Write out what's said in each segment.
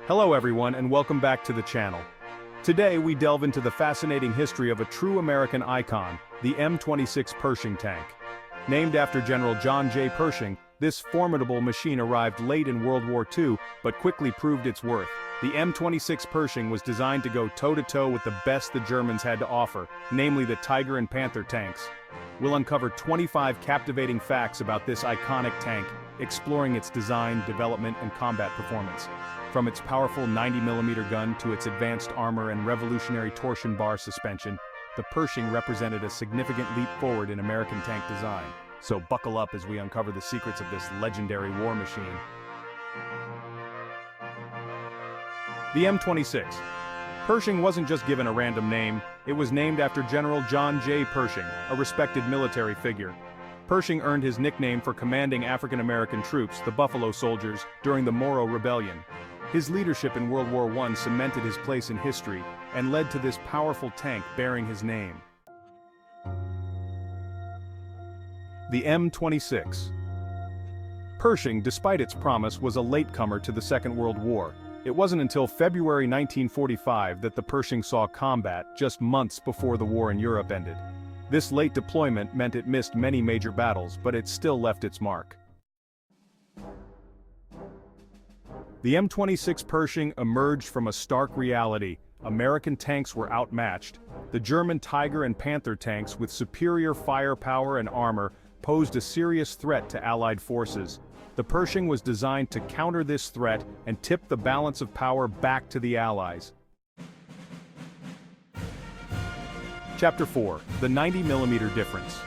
Hello everyone and welcome back to the channel. Today we delve into the fascinating history of a true American icon, the M26 Pershing tank. Named after General John J. Pershing, this formidable machine arrived late in World War II, but quickly proved its worth. The M26 Pershing was designed to go toe-to-toe with the best the Germans had to offer, namely the Tiger and Panther tanks. We'll uncover 25 captivating facts about this iconic tank, exploring its design, development, and combat performance. From its powerful 90mm gun to its advanced armor and revolutionary torsion bar suspension, the Pershing represented a significant leap forward in American tank design. So buckle up as we uncover the secrets of this legendary war machine. The M26. Pershing wasn't just given a random name, it was named after General John J. Pershing, a respected military figure. Pershing earned his nickname for commanding African-American troops, the Buffalo Soldiers, during the Moro Rebellion. His leadership in World War I cemented his place in history and led to this powerful tank bearing his name. The M26. Pershing, despite its promise, was a latecomer to the Second World War. It wasn't until February 1945 that the Pershing saw combat, just months before the war in Europe ended. This late deployment meant it missed many major battles, but it still left its mark. The M26 Pershing emerged from a stark reality. American tanks were outmatched. The German Tiger and Panther tanks, with superior firepower and armor, posed a serious threat to Allied forces. The Pershing was designed to counter this threat and tip the balance of power back to the Allies. Chapter 4. The 90mm difference.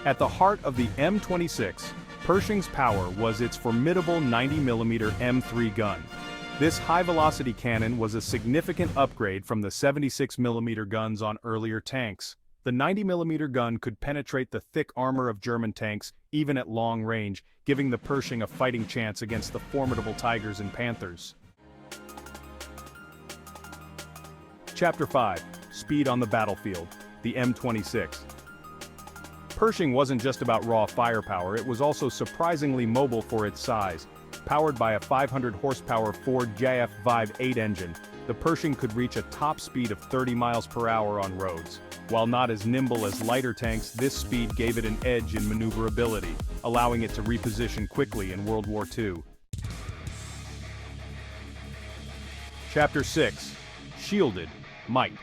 At the heart of the M26, Pershing's power was its formidable 90mm M3 gun. This high-velocity cannon was a significant upgrade from the 76mm guns on earlier tanks. The 90mm gun could penetrate the thick armor of German tanks, even at long range, giving the Pershing a fighting chance against the formidable Tigers and Panthers. Chapter 5. Speed on the battlefield. The M26. Pershing wasn't just about raw firepower, it was also surprisingly mobile for its size. Powered by a 500-horsepower Ford JF-8 engine, the Pershing could reach a top speed of 30 miles per hour on roads. While not as nimble as lighter tanks, this speed gave it an edge in maneuverability, allowing it to reposition quickly in World War II. Chapter 6. Shielded Might.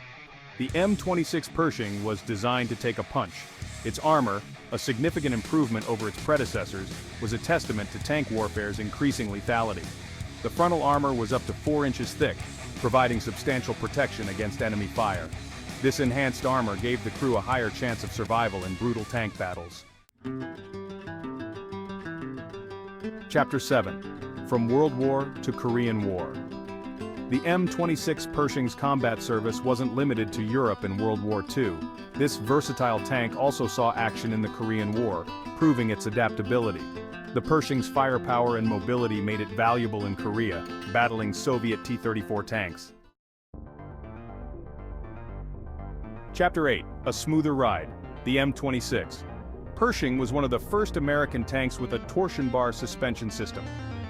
The M26 Pershing was designed to take a punch. Its armor, a significant improvement over its predecessors, was a testament to tank warfare's increasing lethality. The frontal armor was up to 4 inches thick, providing substantial protection against enemy fire. This enhanced armor gave the crew a higher chance of survival in brutal tank battles. Chapter 7. From World War to Korean War. The M26 Pershing's combat service wasn't limited to Europe in World War II. This versatile tank also saw action in the Korean War, proving its adaptability. The Pershing's firepower and mobility made it valuable in Korea, battling Soviet T-34 tanks. Chapter 8. A smoother ride. The M26. Pershing was one of the first American tanks with a torsion bar suspension system.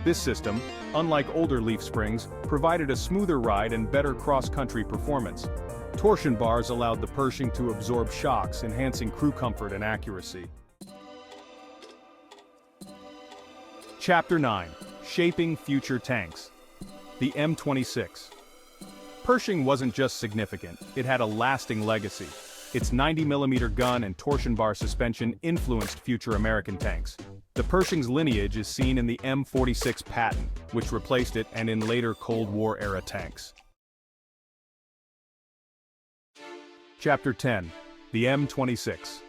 This system, unlike older leaf springs, provided a smoother ride and better cross-country performance. Torsion bars allowed the Pershing to absorb shocks, enhancing crew comfort and accuracy. Chapter 9. Shaping future tanks. The M26. Pershing wasn't just significant, it had a lasting legacy. Its 90mm gun and torsion bar suspension influenced future American tanks. The Pershing's lineage is seen in the M26 Patton, which replaced it, and in later Cold War-era tanks. Chapter 10. The M26.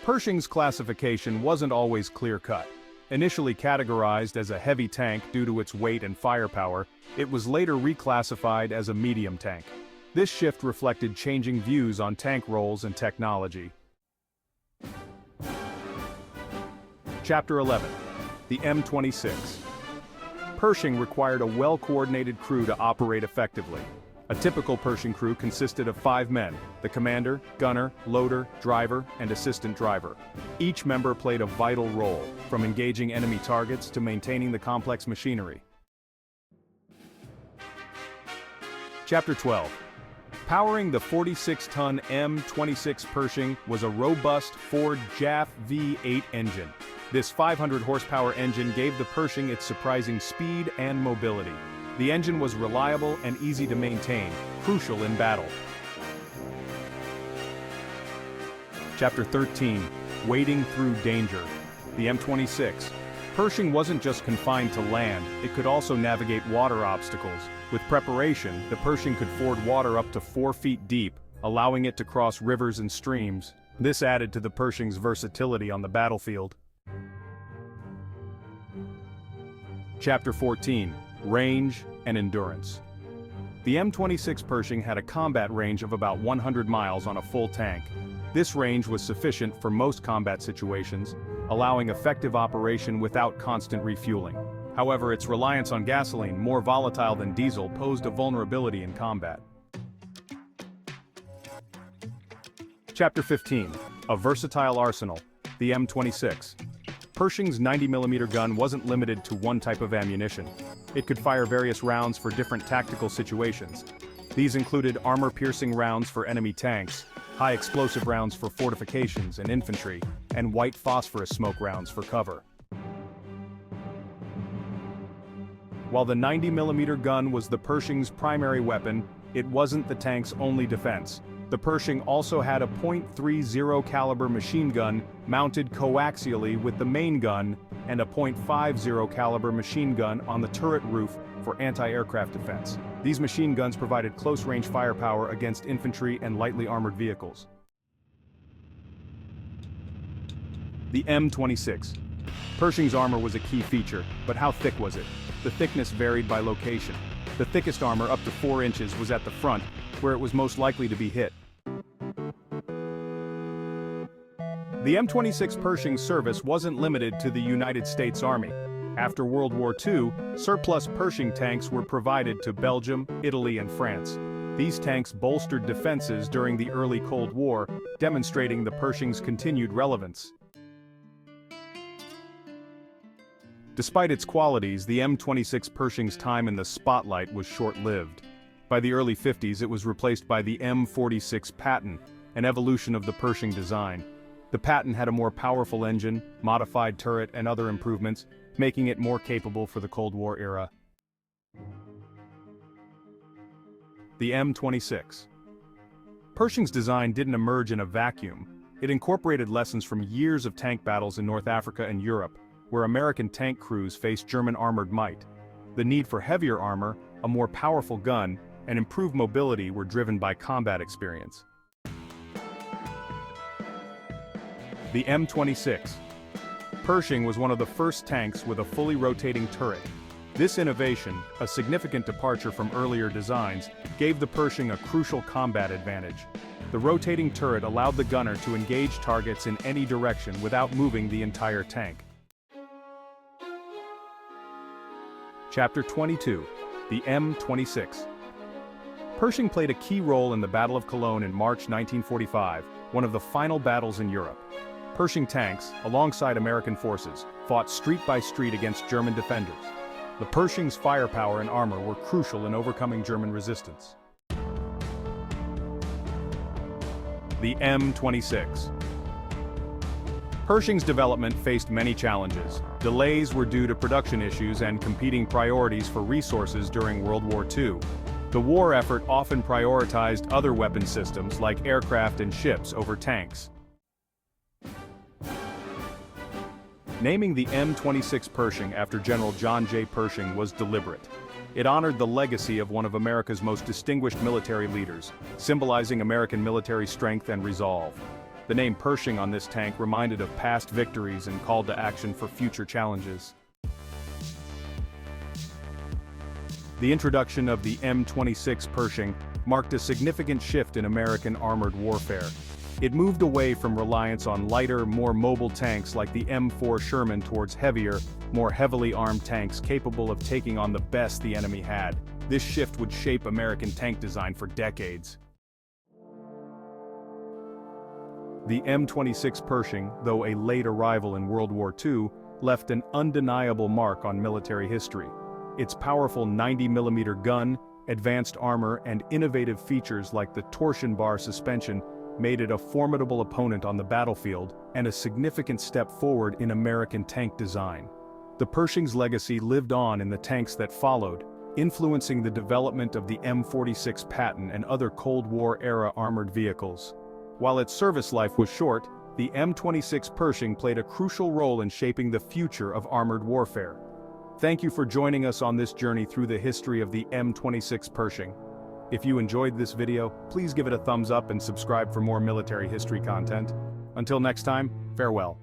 Pershing's classification wasn't always clear-cut. Initially categorized as a heavy tank due to its weight and firepower, it was later reclassified as a medium tank. This shift reflected changing views on tank roles and technology. Chapter 11. The M26. Pershing required a well-coordinated crew to operate effectively. A typical Pershing crew consisted of 5 men: the commander, gunner, loader, driver, and assistant driver. Each member played a vital role, from engaging enemy targets to maintaining the complex machinery. Chapter 12. Powering the 46-ton M26 Pershing was a robust Ford JAF V8 engine. This 500-horsepower engine gave the Pershing its surprising speed and mobility. The engine was reliable and easy to maintain, crucial in battle. Chapter 13. Wading through danger. The M26 Pershing wasn't just confined to land, it could also navigate water obstacles. With preparation, the Pershing could ford water up to 4 feet deep, allowing it to cross rivers and streams. This added to the Pershing's versatility on the battlefield. Chapter 14. Range and endurance. The M26 Pershing had a combat range of about 100 miles on a full tank. This range was sufficient for most combat situations, allowing effective operation without constant refueling. However, its reliance on gasoline, more volatile than diesel, posed a vulnerability in combat. Chapter 15. A versatile arsenal. The M26 Pershing's 90mm gun wasn't limited to one type of ammunition. It could fire various rounds for different tactical situations. These included armor-piercing rounds for enemy tanks, high-explosive rounds for fortifications and infantry, and white phosphorus smoke rounds for cover. While the 90mm gun was the Pershing's primary weapon, it wasn't the tank's only defense. The Pershing also had a .30 caliber machine gun mounted coaxially with the main gun and a .50 caliber machine gun on the turret roof for anti-aircraft defense. These machine guns provided close-range firepower against infantry and lightly armored vehicles. The M26 Pershing's armor was a key feature, but how thick was it? The thickness varied by location. The thickest armor, up to 4 inches, was at the front, where it was most likely to be hit. The M26 Pershing's service wasn't limited to the United States Army. After World War II, surplus Pershing tanks were provided to Belgium, Italy, and France. These tanks bolstered defenses during the early Cold War, demonstrating the Pershing's continued relevance. Despite its qualities, the M26 Pershing's time in the spotlight was short-lived. By the early 50s, it was replaced by the M46 Patton, an evolution of the Pershing design. The Patton had a more powerful engine, modified turret, and other improvements, making it more capable for the Cold War era. The M26 Pershing's design didn't emerge in a vacuum. It incorporated lessons from years of tank battles in North Africa and Europe, where American tank crews faced German armored might. The need for heavier armor, a more powerful gun, and improved mobility were driven by combat experience. The M26 Pershing was one of the first tanks with a fully rotating turret. This innovation, a significant departure from earlier designs, gave the Pershing a crucial combat advantage. The rotating turret allowed the gunner to engage targets in any direction without moving the entire tank. Chapter 22. The M26 Pershing played a key role in the Battle of Cologne in March 1945, one of the final battles in Europe. Pershing tanks, alongside American forces, fought street by street against German defenders. The Pershing's firepower and armor were crucial in overcoming German resistance. The M26 Pershing's development faced many challenges. Delays were due to production issues and competing priorities for resources during World War II. The war effort often prioritized other weapon systems like aircraft and ships over tanks. Naming the M26 Pershing after General John J. Pershing was deliberate. It honored the legacy of one of America's most distinguished military leaders, symbolizing American military strength and resolve. The name Pershing on this tank reminded of past victories and called to action for future challenges. The introduction of the M26 Pershing marked a significant shift in American armored warfare. It moved away from reliance on lighter, more mobile tanks like the M4 Sherman towards heavier, more heavily armed tanks capable of taking on the best the enemy had. This shift would shape American tank design for decades. The M26 Pershing, though a late arrival in World War II, left an undeniable mark on military history. Its powerful 90mm gun, advanced armor, and innovative features like the torsion bar suspension made it a formidable opponent on the battlefield and a significant step forward in American tank design. The Pershing's legacy lived on in the tanks that followed, influencing the development of the M26 Patton and other Cold War-era armored vehicles. While its service life was short, the M26 Pershing played a crucial role in shaping the future of armored warfare. Thank you for joining us on this journey through the history of the M26 Pershing. If you enjoyed this video, please give it a thumbs up and subscribe for more military history content. Until next time, farewell.